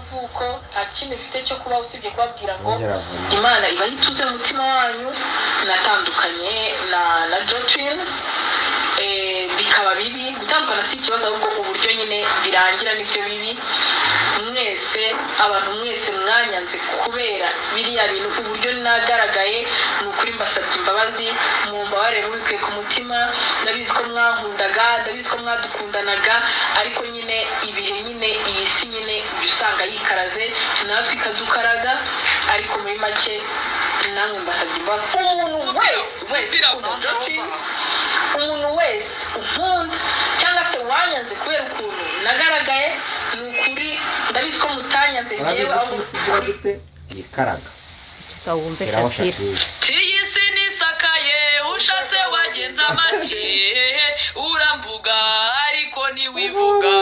y'amavuko nta kintu ifite cyo kuba usibye kubabwira ngo Imana iba yituze mu mutima wanyu. Natandukanye na Joe Twins, bikaba bibi. Gutandukana si ikibazo, ahubwo uburyo nyine birangira nibyo bibi. Mwese abantu mwese mwanyanze kubera biriya bintu, uburyo nagaragaye ni ukuri mbasabye imbabazi, mumbabare mubikuye ku mutima. Ndabizi ko mwankundaga, ndabizi ko mwadukundanaga, ariko nyine ibihe nyine iyi si nyine usanga yikaraze natwe ikadukaraga. Ariko muri make namwe mbasabye imbabazi. Umuntu wese ukunda Joe Twins, umuntu wese unkunda cyangwa se wanyanze kubera ukuntu nagaragaye, ni ukuri ndabizi ko mutanyanze njyewe ahubwo gute yikaraga kawumve Shakira. Tiyisi nisakaye ushatse wagenza make uramvuga ariko niwivuga,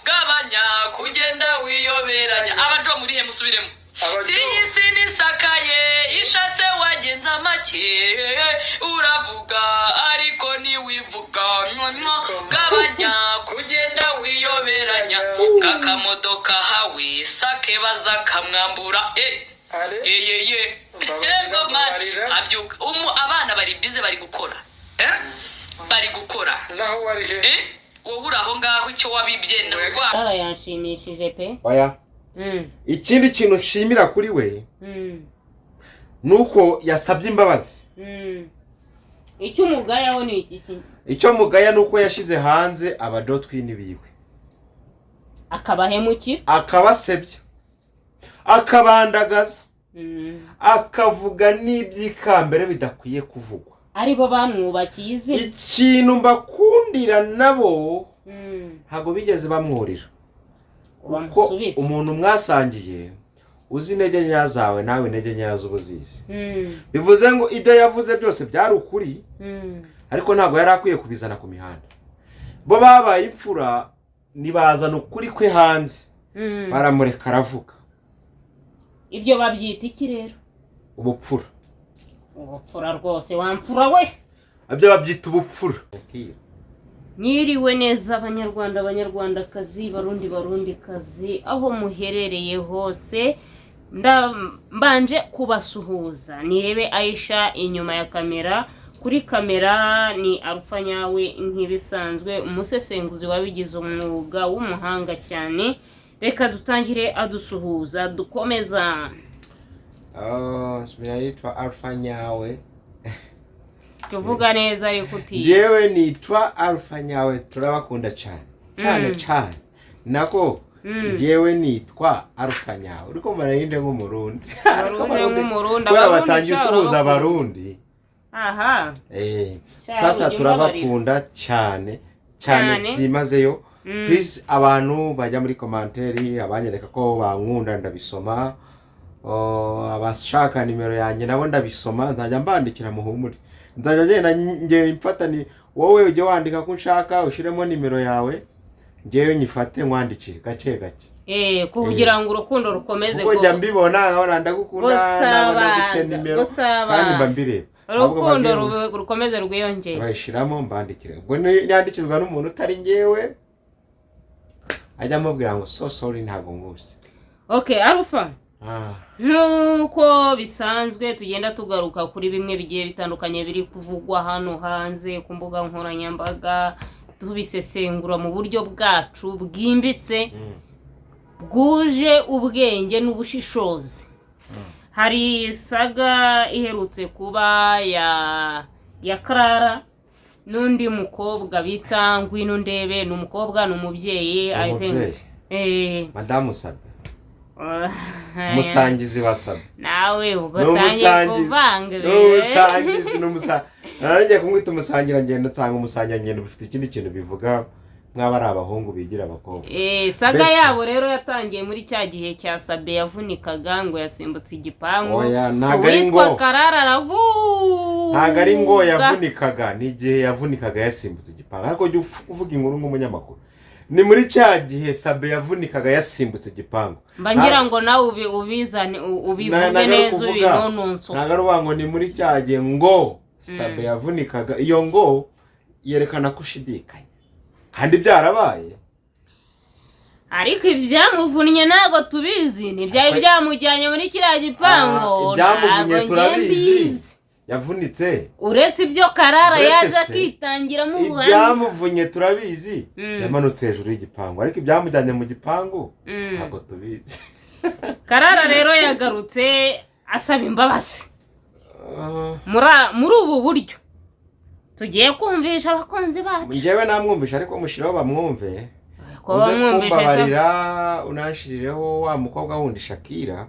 gabanya kugenda wiyoberanya. Abajo muri he musubiremo. Tiyisi nisakaye ishatse wagenza make uravuga ariko niwivuga, gabanya kugenda wiyoberanya. Kakamodoka hawe sake baza kamwambura abyuka abana bari bize bari gukora bari gukora naho wari he wowe uraho ngaho icyo wabibye ndwa yanshimishije pe. oya ikindi kintu nshimira kuri we nuko yasabye imbabazi. Icyo mugayaho ni iki? Icyo mugaya nuko yashize hanze abadotwini biwe, akabahemukira, akabasebya, akabandagaza, akavuga n'ibyikambere bidakwiye kuvugwa. Aribo bamwubakiye izina. Ikintu mbakundira nabo ntago bigeze bamwurira, kuko umuntu mwasangiye uzi intege nkeya zawe nawe intege nkeya z'ubuzizi. Bivuze ngo ibyo yavuze byose byari ukuri, ariko ntago yari akwiye kubizana ku mihanda. Bo babaye imfura nibazana ukuri kwe hanze, baramureka aravuga. Ibyo babyita iki rero? Ubupfura. Ubupfura rwose wamfura we. Ibyo babyita ubupfura. Nyiriwe neza abanyarwandakazi, barundikazi, aho muherereye hose, mbanje kubasuhuza. Nirebe Aisha inyuma ya kamera. Kuri kamera ni Alpha Nyawe nk'ibisanzwe, umusesenguzi wabigize umwuga w'umuhanga cyane. Reka dutangire adusuhuza dukomeza. Nitwa Alpha Nyawe. Tuvuga neza ariko uti. Jewe nitwa Alpha Nyawe, turabakunda cyane. Nako jewe nitwa Alpha Nyawe. Uriko marinde nk'umurundi. Kwa batangiye usuhuza abarundi. Aha. Sasa turabakunda cyane byimazeyo. Please abantu bajya muri commentary abanyereka ko bankunda ndabisoma. Abashaka nimero yanjye nabo ndabisoma, nzajya mbandikira muhumuri. Nzajya genda ngiye mfata ni wowe ujye wandika ko nshaka ushiremo nimero yawe, ngiye nyifate mwandikire gake. Kugira ngo urukundo rukomeze ko njya mbibona nkabona ndagukunda nabona nimero kandi mbambire. Urukundo rukomeze rwiyongera. Bayishiramo mbandikire. Ubwo nyandikirwa n'umuntu utari ngewe, ajya mubwira ngo so sorry ntago ngusi. Okay, Alpha. Nuko bisanzwe tugenda tugaruka kuri bimwe bigiye bitandukanye biri kuvugwa hano hanze ku mbuga nkoranyambaga, tubisesengura mu buryo bwacu bwimbitse, bwuje ubwenge n'ubushishozi. Hari saga iherutse kuba ya Clara n'undi mukobwa bita Ngwino Ndebe, n'umukobwa n'umubyeyi, I think Madame Sabe musangizi wasabe nawe ugotangiye kuvanga n'umusangizi nanjye kumwita umusangira ngendo nsanga umusangira ngendo bifite ikindi kintu bivuga mwaba ari abahungu bigira abakobwa. Saga yabo rero yatangiye muri cya gihe cya Sabe yavunikaga ngo yasimbutse igipangu. Ntago ari ngo Karara aravuga. Ntago ari ngo yavunikaga, ni gihe yavunikaga yasimbutse igipangu. Ariko jya uvuga inkuru nk'umunyamakuru. Ni muri cya gihe Sabe yavunikaga yasimbutse igipangu. Mbangira ngo nawe ubizane ubivuge neza ubinononso. Ntago ari wango ni muri cya gihe ngo Sabe yavunikaga, iyo ngo yerekana ko ushidikanya kandi byarabaye. ariko ibyamuvunnye ntabwo tubizi ntibyari byamujyanye muri kiriya gipangu ibyamuvunnye turabizi yavunitse uretse ibyo Karara yaje akitangira mu buhamya ibyamuvunnye turabizi yamanutse hejuru y'igipangu ariko ibyamujyanye mu gipangu ntabwo tubizi Karara rero yagarutse asaba imbabazi muri ubu buryo tugiye kumvisha abakunzi bacu njyewe namwumvisha ariko mushiraho bamwumve uze kumbabarira unashirireho wa mukobwa wundi Shakira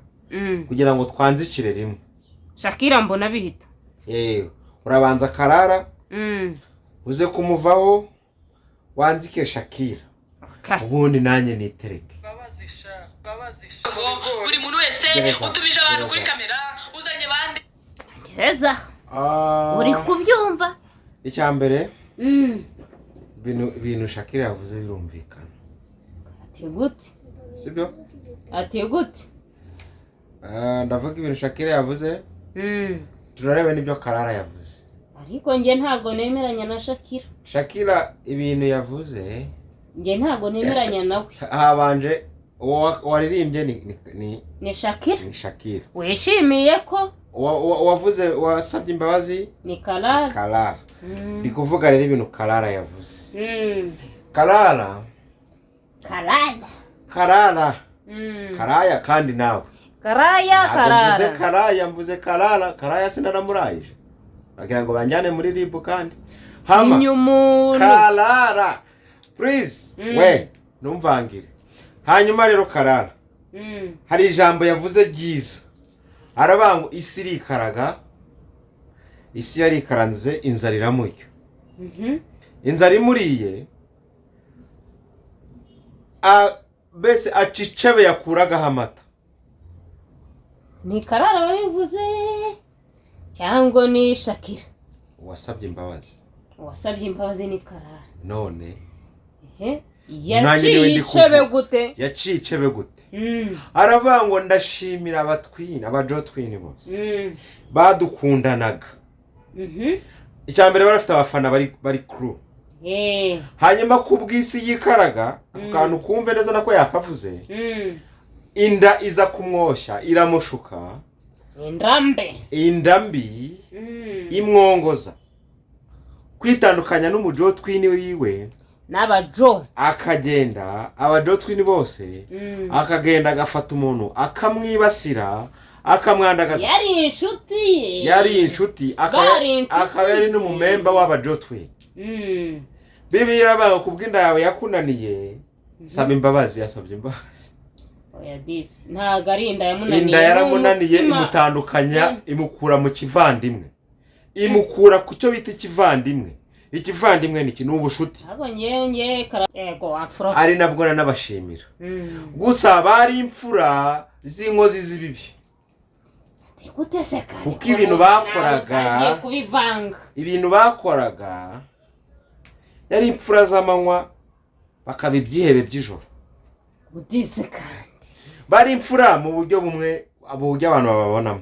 kugira ngo twanzikire rimwe Shakira mbona bihita urabanza Karara uze kumuvaho wanzike Shakira ubundi nanjye nitereke buri muntu wese utumije abantu kuri kamera uzanye bande gereza uri kubyumva icyambere ibintu Shakira yavuze birumvikana ati gute sibyo ati gute ndavuga ibintu Shakira yavuze turareba nibyo Karara yavuze ariko nge ntago nemeranya na Shakira ibintu yavuze nge ntago nemeranya nawe habanje waririmbye ni Shakira wishimiye ko wavuze wasabye imbabazi ni Karara ndi kuvuga rero ibintu Karara yavuze Karara Karaya kandi nawe Karaya mvuze Karaya sinaramurayije bagira ngo banjyane muri ribu kandi Karara please we numvangire hanyuma rero Karara hari ijambo yavuze ryiza arabango isi rikaraga isi yarikaranze inzara iramurya inzara imuriye bese acicebe yakuragaho amata ni Karara babivuze cyangwa ni Shakira wasabye imbabazi ni Karara none yacicebe gute aravuga ngo ndashimira abajotwini bose badukundanaga icyambere barafite abafana bari crew hanyuma kubwisi yikaraga akantu kumve neza nako yakavuze inda iza kumwosha iramushuka indambi imwongoza kwitandukanya n'umujotwini wiwe n'abajo akagenda abajotwini bose akagenda agafata umuntu akamwibasira akamwandagaza yari inshuti akaba yari n'umumemba w'abajotwini Bibiliya bavuga kubw'inda yawe yakunaniye saba imbabazi yasabye imbabazi oya disi ntago ari inda yaramunaniye imutandukanya imukura mu kivandimwe imukura ku cyo bita ikivandimwe ni kintu ubushuti ari nabwo nanabashimira gusa bari imfura z'inkozi z'ibibi kuko ibintu bakoraga yari imfura z'amanywa bakaba ibyihebe by'ijoro bari imfura mu buryo bumwe uburyo abantu bababonamo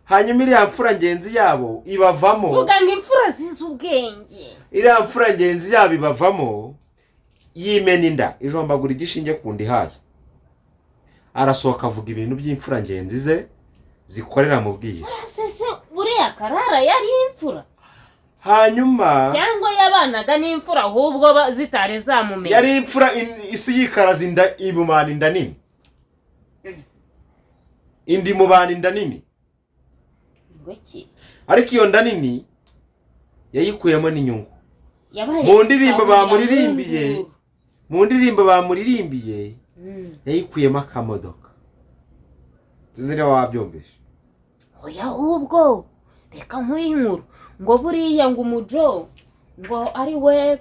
hanyuma iriya mfura ngenzi yabo ibavamo vuga ngo imfura zizi ubwenge iriya mfura ngenzi yabo ibavamo yimena inda ijombagura igishinge ku ndi haza arasohoka avuga ibintu by'imfura ngenzi ze zikorera mu bwihisho buriya Karara yari imfura hanyuma cyangwa yabanaga n'imfura ahubwo zitare zamumenya yari imfura isi yikaraza inda imumana inda nini indi mubana inda nini ariko iyo nda nini yayikuyemo n'inyungu mu ndirimbo bamuririmbiye yayikuyemo akamodoka zizire wabyumvisha oya ahubwo reka nk'inkuru ngo buriya ngo umujo ngo ari we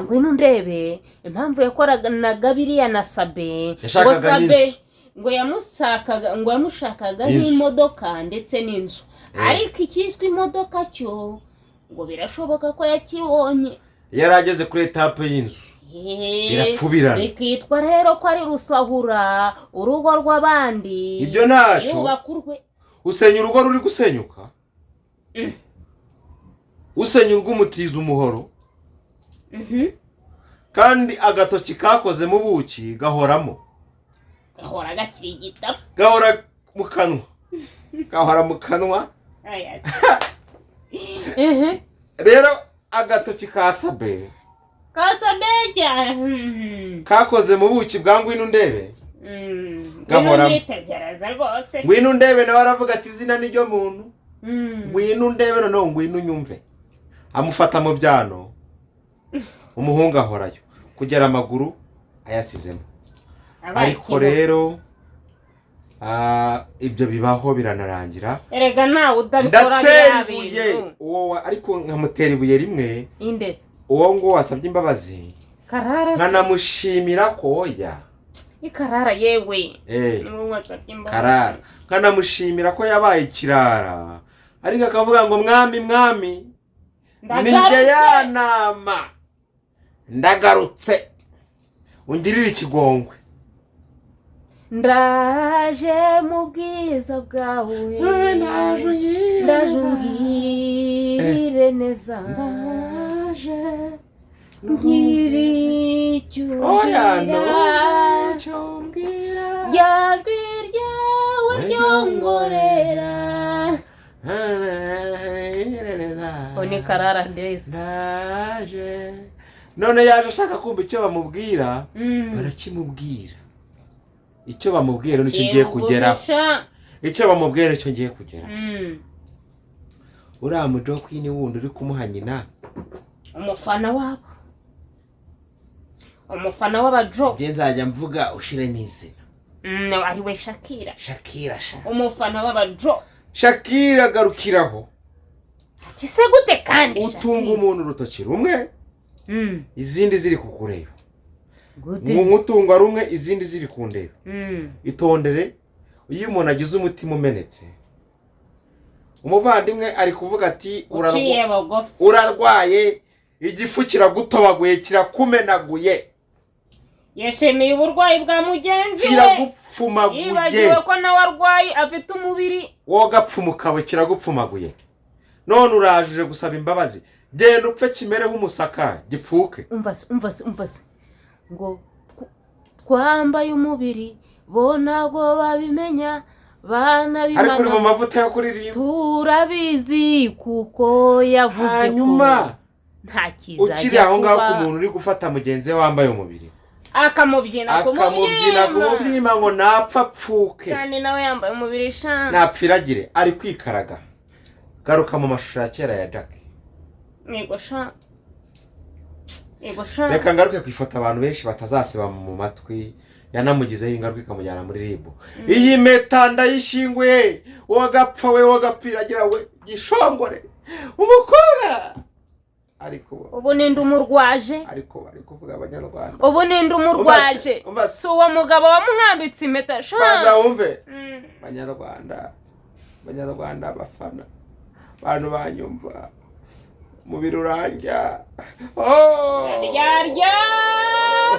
ngwino ndebe impamvu yakoranaga biriya na Sabe ngo yamushakaga n'imodoka ndetse n'inzu ariko ikiswe imodoka cyo ngo birashoboka ko yakibonye yarageze kuri etape y'inzu birapfubirana bikitwa rero ko ari rusahura urugo rw'abandi ibyo ntacyo usenya urugo ruri gusenyuka usenya urw'umutiza umuhoro kandi agatoki kakoze mu buki gahoramo, gahora gakirigita, gahora mu kanwa, gahora mu kanwa. Rero agatoki ka Sabe kakoze mu buki bwa ngwino ndebe, gahoramo. Ngwino ndebe nawe aravuga ati izina ni ryo muntu, ngwino ndebe noneho ngwino unyumve. Amufata mu byano, umuhungu ahorayo kugera amaguru ayasizemo. Ariko rero ibyo bibaho biranarangira. Erega nawe udabikora byabintu. Uwo ariko nkamutera ibuye rimwe. Indese. Uwo ngo wasabye imbabazi. Karara. Nkanamushimira ko ya. Ikarara yewe. Karara. Nkanamushimira ko yabaye ikirara. Ariko akavuga ngo mwami nijye ya nama ndagarutse ungirira ikigongwe. Ndaje mu bwiza bwawe, ndaje ungirire neza, ngiri cyumbira, ryajwi ryawe ryongorera. Oni Karara ndese. Ndaje. None yaje ashaka kumva icyo bamubwira, barakimubwira. Icyo bamubwira nicyo ngiye kugera. Icyo bamubwira nicyo ngiye kugera. Uriya mujo kwini wundi uri kumuha nyina, umufana wabo, umufana w'abajo. Nje nzajya mvuga ushiremo izina. Ari we Shakira. Shakira sha. Umufana w'abajo. Shakira garukiraho. Ati se gute kandi Shakira? Utunga umuntu urutoki rumwe, izindi ziri kukureba. Gute? Nk'utunga rumwe izindi ziri kundeba. Itondere, iyo umuntu agize umutima umenetse. Umuvandimwe ari kuvuga ati urarwaye, igifu kiragutobaguye, kirakumenaguye. Yashemeye uburwayi bwa mugenzi we. Kiragupfumaguye. Yibagiwe ko nawe arwaye afite umubiri. Woga pfumukawe kiragupfumaguye. None urajuje gusaba imbabazi. Genda upfe kimereho umusaka gipfuke. Umvase. Ngo twambaye umubiri bo ntabwo babimenya bana bimana. Ariko mu mavuta yo kuririmba. Turabizi kuko yavuze ko nta kiza. Ukiri aho ngaho ku muntu uri gufata mugenzi we wambaye umubiri. Akamubyina kumubyima ngo napfa pfuke. Kandi nawe yambaye umubiri sha. Napfiragire ari kwikaraga. Garuka mu mashusho ya kera ya Jack. Yego sha. Reka ngaruke kwifata abantu benshi batazasiba mu matwi. Yanamugizeho ingaruka ikamujyana muri ribu. Iyi meta ndayishinguye, wagapfa we wagapfiragira we gishongore. Umukobwa ariko ubu ninde umurwaje? Ariko bari kuvuga Abanyarwanda. Ubu ninde umurwaje? Si uwo mugabo wamwambitse impeta sha. Baza wumve. Abanyarwanda bafana. Bantu banyumva. Mubiri urangya. Yarya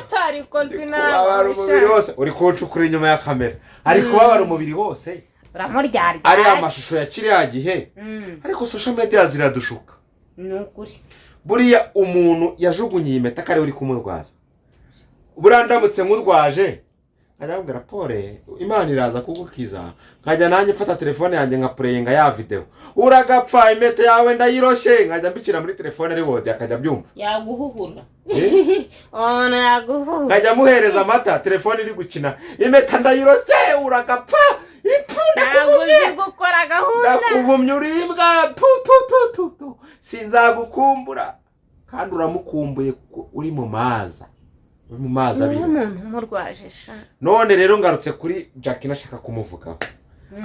tariko zina. Abari umubiri wose uri kucukura inyuma ya kamera. Ariko babara umubiri wose. Uramuryarya. Ari amashusho ya kiriya gihe. Ariko social media ziradushuka. Nukuri. Buriya umuntu yajugunye impeta kare uri kumurwaza. Burandamutse murwaje. Arambwira pore Imana iraza kugukiza. Nkajya nanjye mfata telefone yanjye nkapureyinga ya video. Uragapfa impeta yawe ndayiroshe nkajya mbikira muri telefone ari wode akajya byumva. Yaguhuhura. Ona yaguhuhura. Nkajya muhereza amata telefone iri gukina. Impeta ndayiroshe uragapfa. Naguzi gukora gahunda. Nakuvumye urimbwa. Sinzagukumbura. Kandi uramukumbuye uri mu maza. Mu mazi abiri. Umuntu umurwaje sha. None rero ngarutse kuri Jack nashaka kumuvugaho.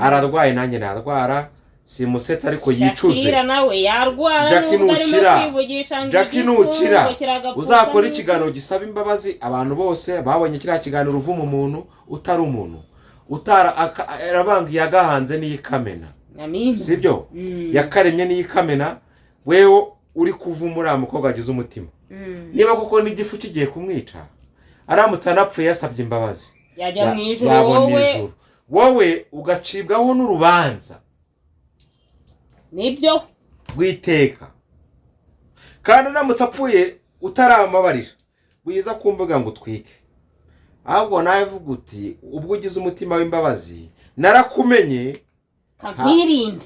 Ararwaye nanjye narwara. Simusetsa ariko yicuze. Shakira nawe yarwara. Jack nukira. Uzakora ikiganiro gisaba imbabazi abantu bose babonye kiriya kiganiro uvuma umuntu utari umuntu. Arabangiye yagahanze n'iyikamena. Sibyo? Yakaremye n'iyikamena. Wewe uri kuvumura umukobwa agize umutima. Niba kuko n'igifu kigiye kumwica aramutse anapfuye yasabye imbabazi yajya mu ijuru wowe ugacibwaho n'urubanza nibyo gwiteka kandi aramutse apfuye utaramabarira wiza kumvuga ngo utwike, ahubwo nawe vuga uti ubwo ugize umutima w'imbabazi narakumenye kakwirinde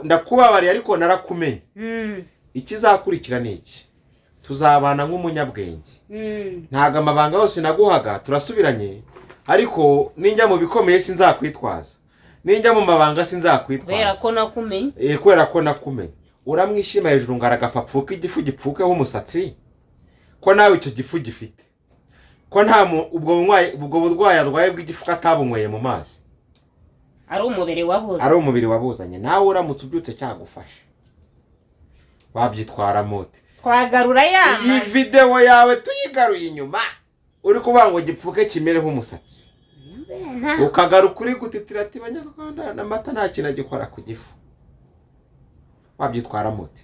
ndakubabariye ariko narakumenye. Ikizakurikira ni iki? Tuzabana nk'umunyabwenge. Ntago amabanga yose naguhaga turasubiranye, ariko ninjya mu bikomeye sinzakwitwaza, ninjya mu mabanga sinzakwitwaza kubera ko nakumenye. Kubera ko nakumenye. Uramwishima hejuru ngaragapfapfuka igifu gipfukeho umusatsi ko nawe icyo gifu gifite, ko nta ubwo burwayi arwaye bw'igifu atabunyweye mu mazi, ari umubiri wabuzanye. Nawe uramutse ubyutse cyagufasha wabyitwara mote. Twagarura iyi video yawe tuyigaruye inyuma uri kuvuga ngo gipfuke kimereho umusatsi, ukagaruka uri gutitira ati Banyarwanda n'amata nta kintu agikora ku gifu, wabyitwara mote.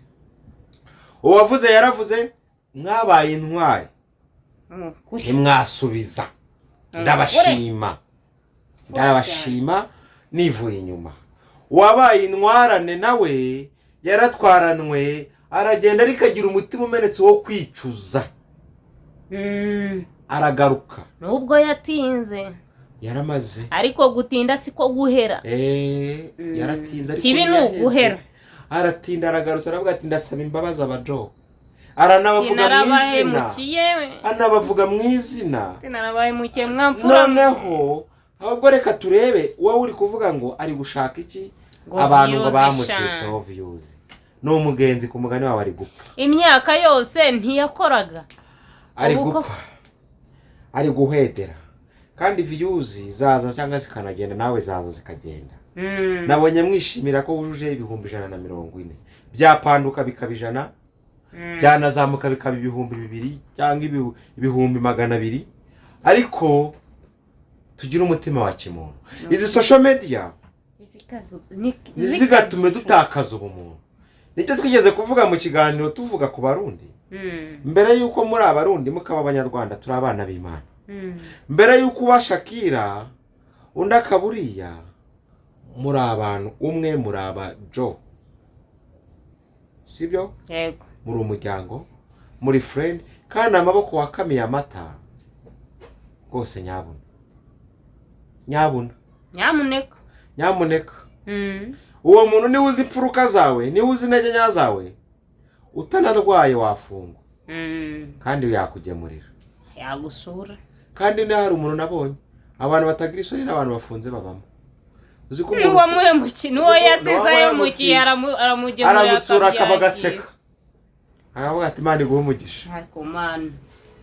Uwavuze yaravuze, mwabaye intwari ntimwasubiza. Ndabashima nivuye inyuma. Uwabaye intwarane nawe yaratwaranwe aragenda arikagira umutima umenetse wo kwicuza, aragaruka nubwo yatinze. Yaramaze ariko gutinda siko guhera. Yaratinze ariko kibi ni uguhera. Aratinda aragarutse aravuga ati ndasaba imbabazi abajo. Aranabavuga mu izina. Anabavuga mu izina. Narabaye muke mwamfura. Noneho ahubwo reka turebe wowe uri kuvuga ngo ari gushaka iki? Abantu ngo bamucitseho views. No mugenzi ku mugani wawe ari gupfa. Imyaka yose ntiyakoraga. Ari gupfa. Ari guhedera. Kandi views zaza cyangwa zikanagenda nawe zaza zikagenda. Nabonye mwishimira ko wujuje 140. Byapanduka bikabijana. Byanazamuka bikaba 200 cyangwa 200. Ariko tugira umutima wa kimuntu. Izi social media zigatume dutakaza ubumuntu. Nicyo twigeze kuvuga mu kiganiro tuvuga ku Barundi. Mbere yuko muri Abarundi mukaba Abanyarwanda turi abana b'Imana. Mbere yuko ubashakira undi akaburiya muri abantu umwe muri abajo. Sibyo? Yego. Muri umuryango, muri friend, kandi amaboko wakamiye amata. Gose nyabuna. Nyamuneka. Uwo muntu ni uzi ipfuruka zawe, ni uzi intege nya zawe. Utanarwaye wafungwa. Kandi yakugemurira. Yagusura. Kandi ne hari umuntu nabonye. Abantu batagira isoni n'abantu bafunze babamo. Uzi ko uwo nuwo yasizayo muki aramugemurira aramusura akabagaseka. Aravuga ati Imana iguhe umugisha. Ariko man.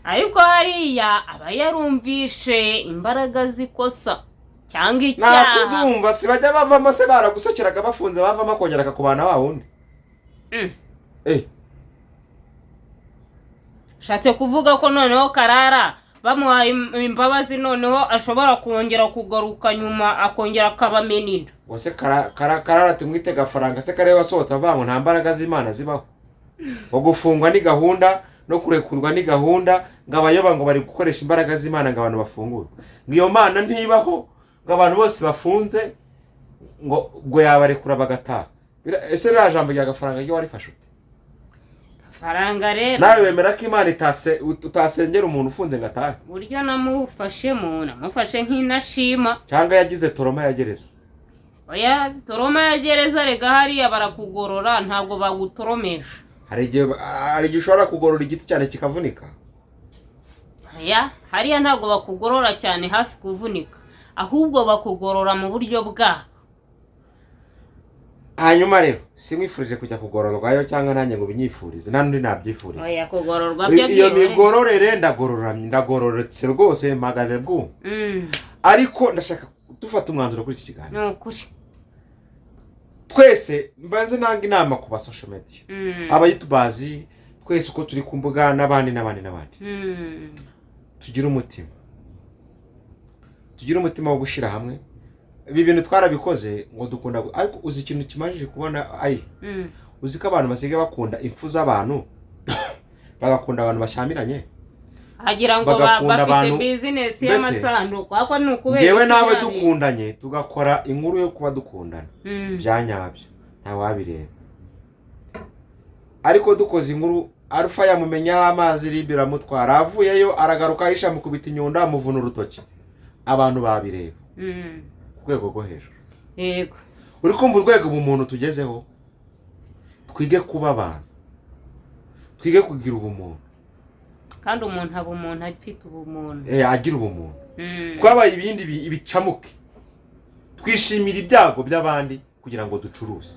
Ariko hariya aba yarumvishe imbaraga zikosa cyangwa icyaha. Nakuzumva si bajya bavamo se baragusakiraga bafunze bavamo kongera akakubana wa wundi. Shatse kuvuga ko noneho Karara bamuhaye imbabazi noneho ashobora kongera kugaruka nyuma akongera akabameninda. Wose Karara tumwite gafaranga se kare wasohota avango nta mbaraga z'Imana zibaho. Gufungwa ni gahunda no kurekurwa ni gahunda, ngabayoba ngo bari gukoresha imbaraga z'Imana ngo abantu bafungure. Ngiyo Mana ntibaho ngo abantu bose bafunze ngo yabarekura bagataha. Ese ra jambo rya gafaranga ryo warifashe ute? Faranga rero nawe wemera ko Imana utasengera umuntu ufunze ngataha? Buryo namufashe nk'inashima cyangwa yagize toroma ya gereza. Oya, toroma ya gereza rega hariya barakugorora ntabwo bagutoromesha. Hari igihe ushobora kugorora igiti cyane kikavunika. Hariya ntabwo bakugorora cyane hafi kuvunika, ahubwo bakugorora mu buryo bwabo. Hanyuma rero simwifurije kujya kugororwayo cyangwa nanjye ngo binyifurize nandi nabyifurize. Oya, kugororwa byo iyo migororere ndagororetse rwose mpagaze bwo. Ariko ndashaka dufata umwanzuro kuri iki kiganiro. Nukuri twese mbanze nanga inama ku ba social media. Aba YouTubers twese uko turi ku mbuga n'abandi. Tugira umutima wo gushira hamwe. Ibi bintu twarabikoze ngo dukunda, ariko uzi ikintu kimajije kubona uzi ko abantu basigaye bakunda impfu z'abantu bagakunda abantu bashamiranye. Agira ngo bafite business y'amasanduku akwa nukubera. Jewe nawe dukundanye tugakora inkuru yo kuba dukundana. Byanyabyo nta wabireba. Ariko dukoze inkuru Alpha yamumenya amazi ribira mutwara avuyeyo aragaruka ahisha mukubita inyunda amuvuna urutoki abantu babireba ku rwego rwo hejuru yego uri kumva urwego umuntu tugezeho twige kuba abantu twige kugira ubumuntu kandi umuntu aba umuntu afite ubumuntu agira ubumuntu twabaye ibindi ibicamuke twishimira ibyago by'abandi kugira ngo ducuruze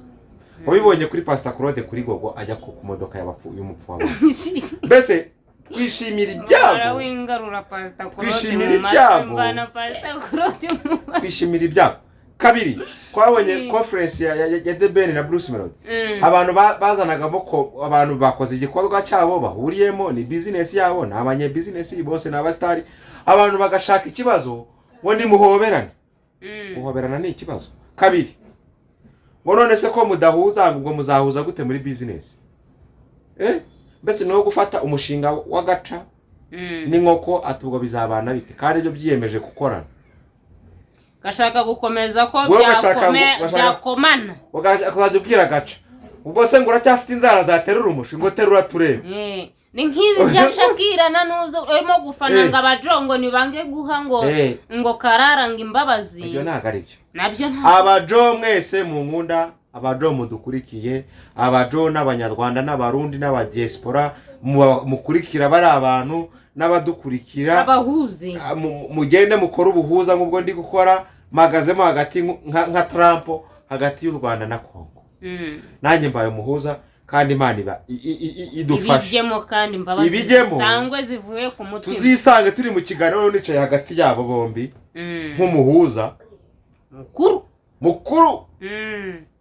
wabibonye kuri Pastor Claude kuri Gogo ajya ku modoka y'umupfu w'abantu mbese twishimira ibyago twishimira ibyago twishimira ibyago kabiri twabonye conference ya The Ben na Bruce Melody abantu bazanagamo ko abantu bakoze igikorwa cyabo bahuriyemo ni business yabo na abanye business bose na abastari abantu bagashaka ikibazo ngo ni muhoberane guhoberana ni ikibazo kabiri ngo none se ko mudahuza ngo muzahuza gute muri business mbese no gufata umushinga w'agaca n'inkoko atubwo bizabana bite kandi byo byiyemeje gukorana gashaka gukomeza ko byakomana ukazajya ubwira gaca ubwo se ngo uracyafite inzara zaterura umushi ngo terura turebe ni nk'ibi byashakirana nuzo urimo gufana ngo abajongo nibange guha ngo kararanga imbabazi ibyo ntago ari byo nabyo abajo mwese mu nkunda abajo mudukurikiye abajo n'abanyarwanda n'abarundi n'abadiaspora mukurikira bari abantu n'abadukurikira abahuzi mugende mukora ubuhuza nk'ubwo ndi gukora magazemo hagati nka Trump hagati y'u Rwanda na Kongo nanjye mbaye umuhuza kandi Imana iba idufasha ibijyemo kandi imbabazi tangwe zivuye ku mutima tuzisange turi mu kiganiro nicaye hagati yabo bombi nk'umuhuza mukuru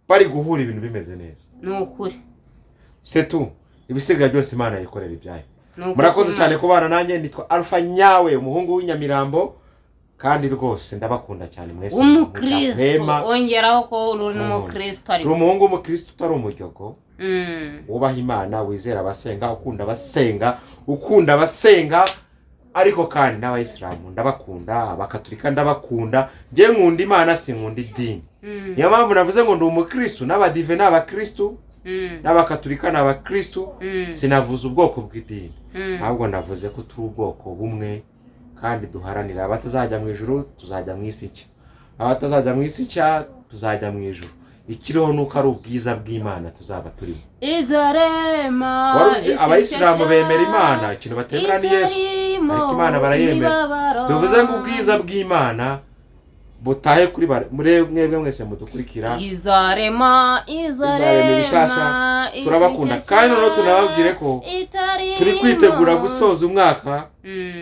bari guhura ibintu bimeze neza n'ukuri setu ibisigaye byose Imana yikorera ibyayo murakoze cyane kubana nanjye nitwa Alpha nyawe umuhungu w'inyamirambo kandi rwose ndabakunda cyane mwese umukristo ongeraho ko uri umukristo ari umuhungu w'umukristo utari umuryogo wubaha Imana wizera abasenga ukunda abasenga ariko kandi n'abayisilamu ndabakunda abakatolika ndabakunda ngiye nkunda Imana sinkunda idini niyo mpamvu navuze ngo ndi umukristo n'abadive n'abakristo n'abakatolika n'abakristo sinavuze ubwoko bw'idini ahubwo navuze ko turi ubwoko bumwe kandi duharanira abatazajya mu ijuru tuzajya mu isi nshya abatazajya mu isi nshya tuzajya mu ijuru ikiriho nuko ari ubwiza bw'Imana tuzaba turimo izarema waruzi abayisilamu bemera Imana ikintu batemera ni Yesu ariko Imana barayemera bivuze ngo ubwiza bw'Imana butahe kuri mwebwe mwese mudukurikira izarema ibishasha turabakunda kandi no tunababwire ko turi kwitegura gusoza umwaka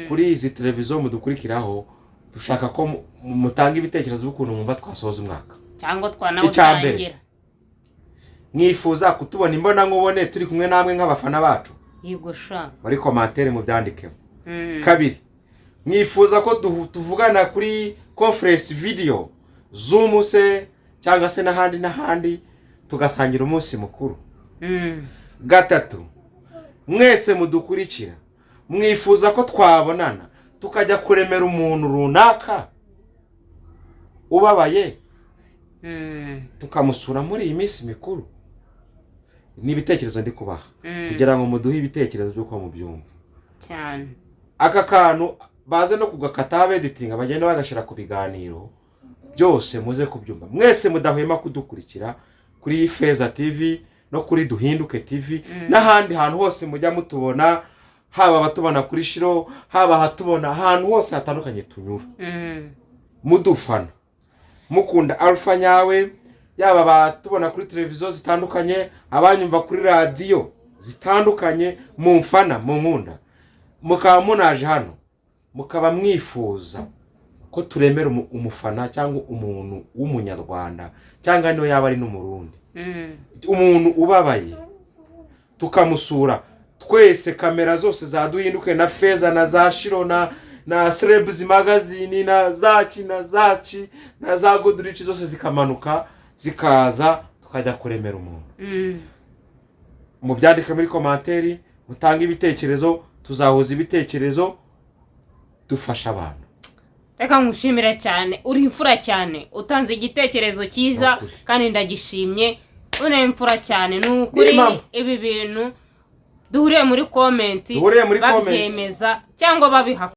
kuri izi televiziyo mudukurikiraho dushaka ko mutanga ibitekerezo by'ukuntu mwumva twasoza umwaka cyangwa twanawutangira mwifuza kutubona imbona nkubone turi kumwe namwe nk'abafana bacu yego sha muri commentaire mu byandikeho kabiri mwifuza ko tuvugana kuri conference video Zoom se cyangwa se n'ahandi tugasangira umunsi mukuru gatatu mwese mudukurikira mwifuza ko twabonana tukajya kuremera umuntu runaka ubabaye tukamusura muri iyi minsi mikuru n'ibitekerezo ndi kubaha kugira ngo muduhe ibitekerezo by'uko mubyumva cyane aka kantu baze no kugakata editing abagenda bagashira ku biganiro byose muze kubyumva mwese mudahwema kudukurikira kuri Feza TV no kuri Duhinduke TV n'ahandi hantu hose mujya mutubona haba batubona kuri Shiro haba hatubona ahantu hose hatandukanye tunyura mudufana mukunda Alpha nyawe yaba batubona kuri televiziyo zitandukanye abanyumva kuri radio zitandukanye mumfana mu nkunda mukaba munaje hano mukaba mwifuza ko turemera umufana cyangwa umuntu w'umunyarwanda cyangwa niyo yaba ari n'umurundi umuntu ubabaye tukamusura twese kamera zose za Duhinduke na Feza na za Shiro na Celebs magazine na zaci na za Godrich zose zikamanuka zikaza tukajya kuremera umuntu mu byandike muri commentaire mutanga ibitekerezo tuzahuza ibitekerezo dufasha abantu reka ngushimire cyane uri imfura cyane utanze igitekerezo cyiza kandi ndagishimye une imfura cyane n'ukuri ibi bintu duhuriye muri komenti babyemeza cyangwa babihaka.